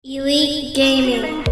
Elite Gaming.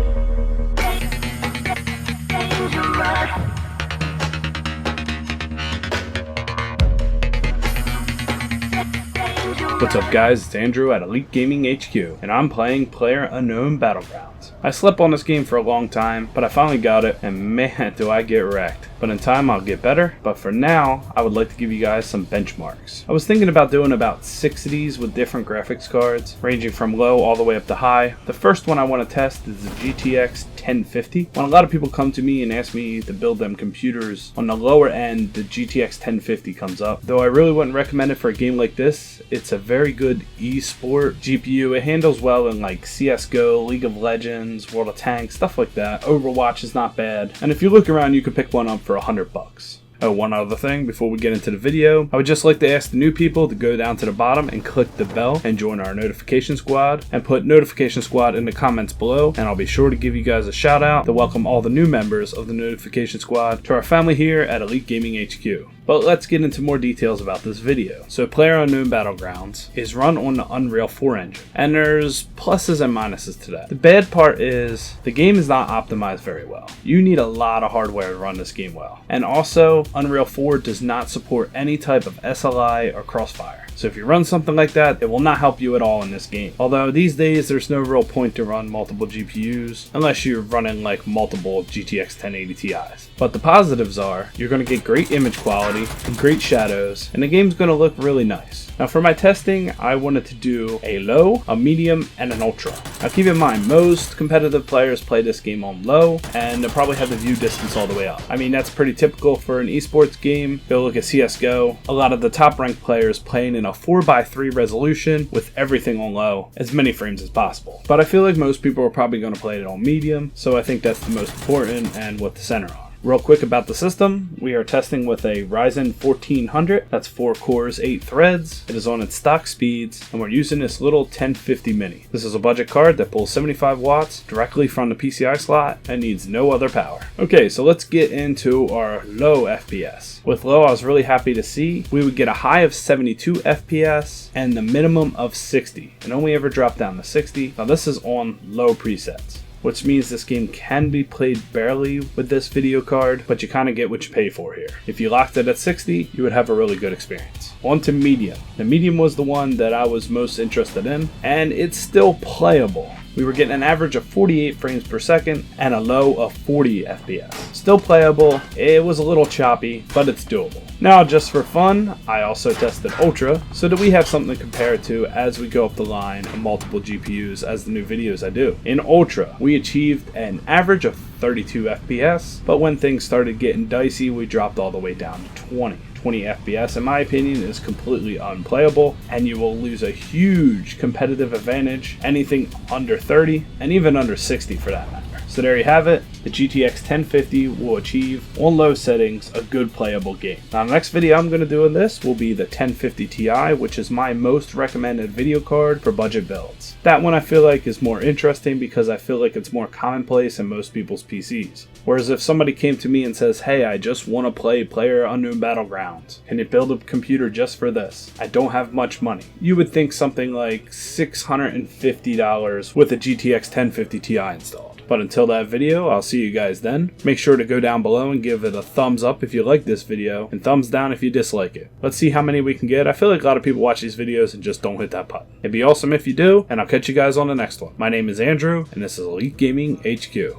What's up guys, it's Andrew at EliteGamingHQ, and I'm playing PlayerUnknown's Battlegrounds. I slept on this game for a long time, but I finally got it, and man do I get wrecked. But in time I'll get better, but for now, I would like to give you guys some benchmarks. I was thinking about doing about 6 of these with different graphics cards, ranging from low all the way up to high. The first one I want to test is the GTX 1050. When a lot of people come to me and ask me to build them computers, on the lower end, the GTX 1050 comes up. Though I really wouldn't recommend it for a game like this, it's a very good esport GPU. It handles well in like CSGO, League of Legends, World of Tanks, stuff like that. Overwatch is not bad. And if you look around, you can pick one up for $100. Oh, one other thing before we get into the video, I would just like to ask the new people to go down to the bottom and click the bell and join our notification squad, and put notification squad in the comments below, and I'll be sure to give you guys a shout out to welcome all the new members of the notification squad to our family here at Elite Gaming HQ. But let's get into more details about this video. So PlayerUnknown's Battlegrounds is run on the Unreal 4 engine, and there's pluses and minuses to that. The bad part is the game is not optimized very well. You need a lot of hardware to run this game well. And also, Unreal 4 does not support any type of SLI or crossfire. So if you run something like that, it will not help you at all in this game. Although these days there's no real point to run multiple GPUs unless you're running like multiple GTX 1080 Ti's. But the positives are you're going to get great image quality and great shadows, and the game's going to look really nice. Now for my testing, I wanted to do a low, a medium, and an ultra. Now keep in mind, most competitive players play this game on low, and they'll probably have the view distance all the way up. I mean, that's pretty typical for an esports game. Go look at CSGO. A lot of the top ranked players playing in a 4:3 resolution with everything on low, as many frames as possible. But I feel like most people are probably going to play it on medium, so I think that's the most important and what to center on. Real quick about the system, we are testing with a Ryzen 1400, that's 4 cores, 8 threads. It is on its stock speeds, and we're using this little 1050 mini. This is a budget card that pulls 75 watts directly from the PCI slot and needs no other power. Okay, so let's get into our low FPS. With low, I was really happy to see we would get a high of 72 FPS and the minimum of 60, and only ever drop down to 60. Now this is on low presets, which means this game can be played barely with this video card, but you kind of get what you pay for here. If you locked it at 60, you would have a really good experience. On to medium. The medium was the one that I was most interested in, and it's still playable. We were getting an average of 48 frames per second and a low of 40 FPS. Still playable, it was a little choppy, but it's doable. Now just for fun, I also tested Ultra, so that we have something to compare it to as we go up the line of multiple GPUs as the new videos I do. In Ultra, we achieved an average of 32 FPS, but when things started getting dicey, we dropped all the way down to 20 FPS, in my opinion, is completely unplayable, and you will lose a huge competitive advantage anything under 30 and even under 60 for that matter. So there you have it. The GTX 1050 will achieve, on low settings, a good playable game. Now the next video I'm going to do in this will be the 1050 Ti, which is my most recommended video card for budget builds. That one I feel like is more interesting because I feel like it's more commonplace in most people's PCs. Whereas if somebody came to me and says, hey, I just want to play PlayerUnknown's Battlegrounds, can you build a computer just for this? I don't have much money. You would think something like $650 with a GTX 1050 Ti installed. But until that video, I'll see you guys then. Make sure to go down below and give it a thumbs up if you like this video, and thumbs down if you dislike it. Let's see how many we can get. I feel like a lot of people watch these videos and just don't hit that button. It'd be awesome if you do, and I'll catch you guys on the next one. My name is Andrew, and this is Elite Gaming HQ.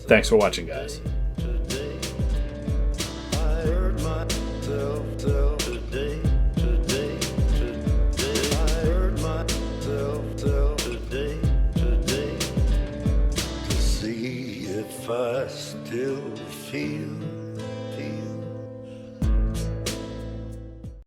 Thanks for watching, guys. I still feel